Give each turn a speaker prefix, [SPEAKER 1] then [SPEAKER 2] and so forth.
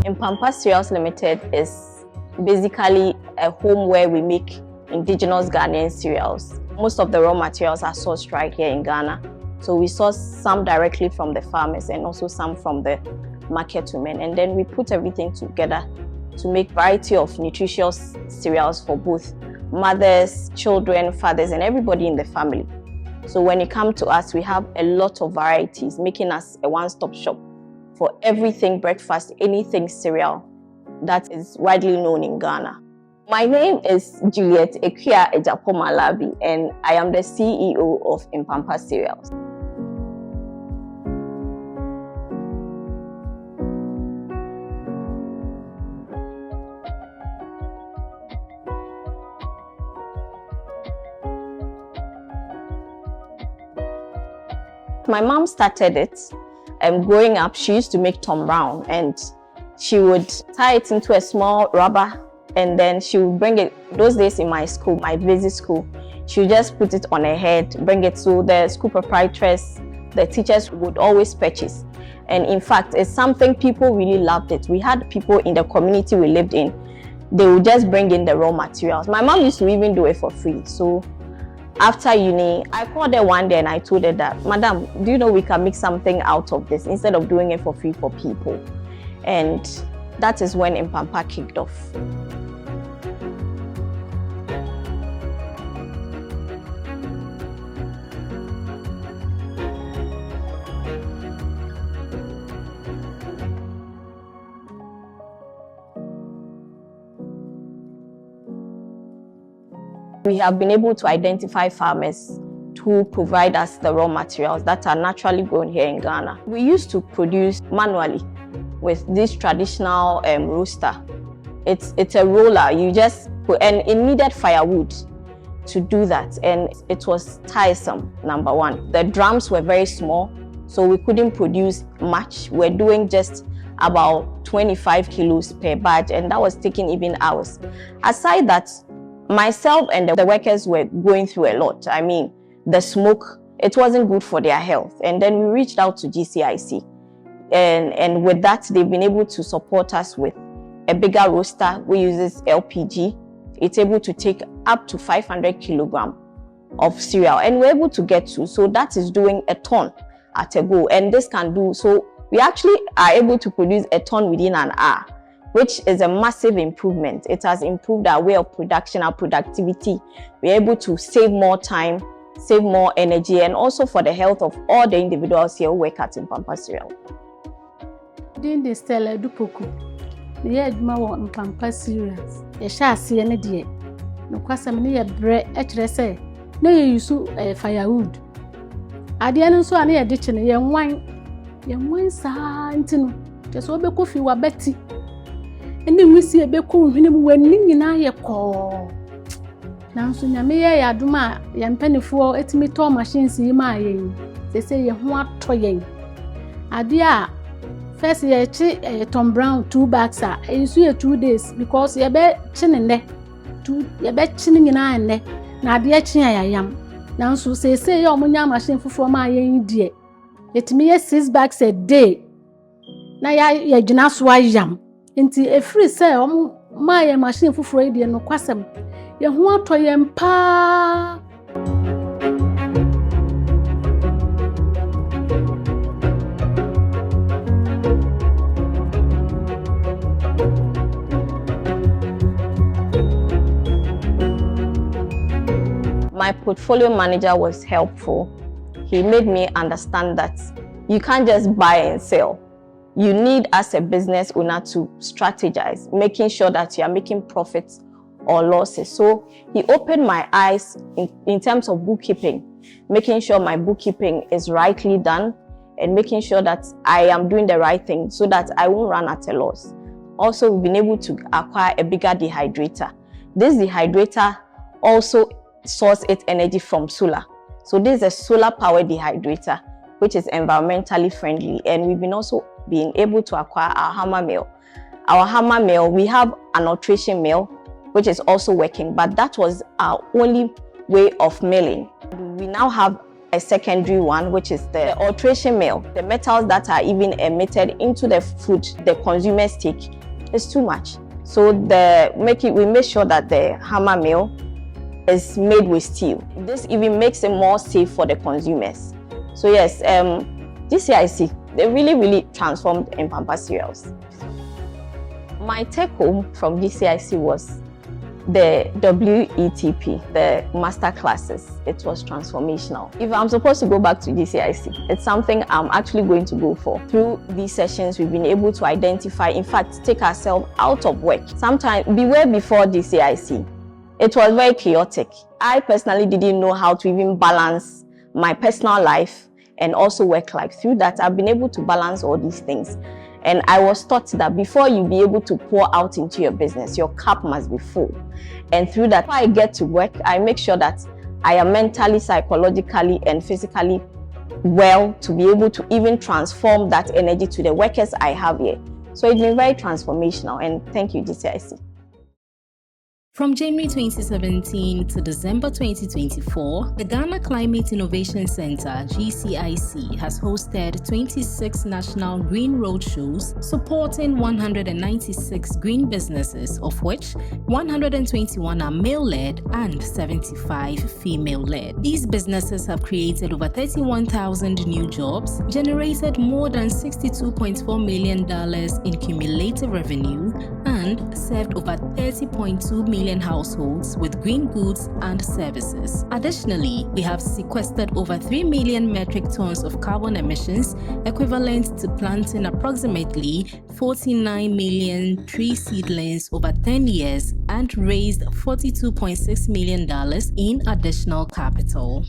[SPEAKER 1] Mpampa Cereals Limited is basically a home where we make indigenous Ghanaian cereals. Most of the raw materials are sourced right here in Ghana. So we source some directly from the farmers and also some from the market women. And then we put everything together to make a variety of nutritious cereals for both mothers, children, fathers, and everybody in the family. So when it comes to us, we have a lot of varieties, making us a one-stop shop for everything breakfast, anything cereal that is widely known in Ghana. My name is Juliet Ekia Ejapomalabi, and I am the CEO of Mpampa Cereals. My mom started it. Growing up, she used to make Tom Brown, and she would tie it into a small rubber, and then she would bring it. Those days in my school, my basic school, she would just put it on her head, bring it to the school proprietress. The teachers would always purchase. And in fact, it's something people really loved it. We had people in the community we lived in, they would just bring in the raw materials. My mom used to even do it for free. So after uni, I called her one day and I told her that, Madam, do you know we can make something out of this instead of doing it for free for people? And that is when Mpampa kicked off. We have been able to identify farmers who provide us the raw materials that are naturally grown here in Ghana. We used to produce manually with this traditional roaster. It's a roller. You just put, and it needed firewood to do that, and it was tiresome, number one. The drums were very small, so we couldn't produce much. We're doing just about 25 kilos per batch, and that was taking even hours. Aside that, myself and the workers were going through a lot. I mean, the smoke, it wasn't good for their health. And then we reached out to GCIC. And with that, they've been able to support us with a bigger roaster. We use LPG. It's able to take up to 500 kilograms of cereal. And we're able to get to. So that is doing a ton at a go. And this can do, so we actually are able to produce a ton within an hour, which is a massive improvement. It has improved our way of production, our productivity. We're able to save more time, save more energy, and also for the health of all the individuals here who work at Mpampa Cereal.
[SPEAKER 2] During the Stella Dupoku, the Edma Mpampa Cereals, a chassis and a dear. No question, near bread, say, no, you use firewood. I didn't so any addition, a young wine, sign, just over coffee or Betty. And then we see a beco when Ning I call. Now, soon I may aduma, yan penny for it me tow machines in my they say you want toying. Adia, first year Tom Brown 2 bags are, and you 2 days because you bet chinning there. 2 you bet chinning in iron there. Now, dear chin I am. Now, so say your munya machine for my dear. It me 6 bags a day. Now, ya just why yam. Inti a free say my machine for Friday no kwasem. Ye ho atoyem pa.
[SPEAKER 1] My portfolio manager was helpful. He made me understand that you can't just buy and sell. You need, as a business owner, to strategize, making sure that you are making profits or losses. So he opened my eyes in terms of bookkeeping, making sure my bookkeeping is rightly done and making sure that I am doing the right thing so that I won't run at a loss. Also, we've been able to acquire a bigger dehydrator. This dehydrator also sources its energy from solar. So this is a solar powered dehydrator, which is environmentally friendly, and we've been also being able to acquire our hammer mill. Our hammer mill, we have an nutrition mill, which is also working, but that was our only way of milling. We now have a secondary one, which is the alteration meal. The metals that are even emitted into the food the consumers take is too much. So we make sure that the hammer mill is made with steel. This even makes it more safe for the consumers. So yes, GCIC, they really transformed Mpampa cereals. My take home from GCIC was the WETP, the master classes. It was transformational. If I'm supposed to go back to GCIC, it's something I'm actually going to go for. Through these sessions, we've been able to identify, in fact, take ourselves out of work. Sometimes, before GCIC, it was very chaotic. I personally didn't know how to even balance my personal life and also work life. Through that, I've been able to balance all these things. And I was taught that before you be able to pour out into your business, your cup must be full. And through that, before I get to work, I make sure that I am mentally, psychologically, and physically well to be able to even transform that energy to the workers I have here. So it's been very transformational, and thank you, GCIC.
[SPEAKER 3] From January 2017 to December 2024, the Ghana Climate Innovation Center, GCIC, has hosted 26 national green roadshows supporting 196 green businesses, of which 121 are male-led and 75 female-led. These businesses have created over 31,000 new jobs, generated more than $62.4 million in cumulative revenue, and served over 30.2 million households with green goods and services. Additionally, we have sequestered over 3 million metric tons of carbon emissions, equivalent to planting approximately 49 million tree seedlings over 10 years, and raised $42.6 million in additional capital.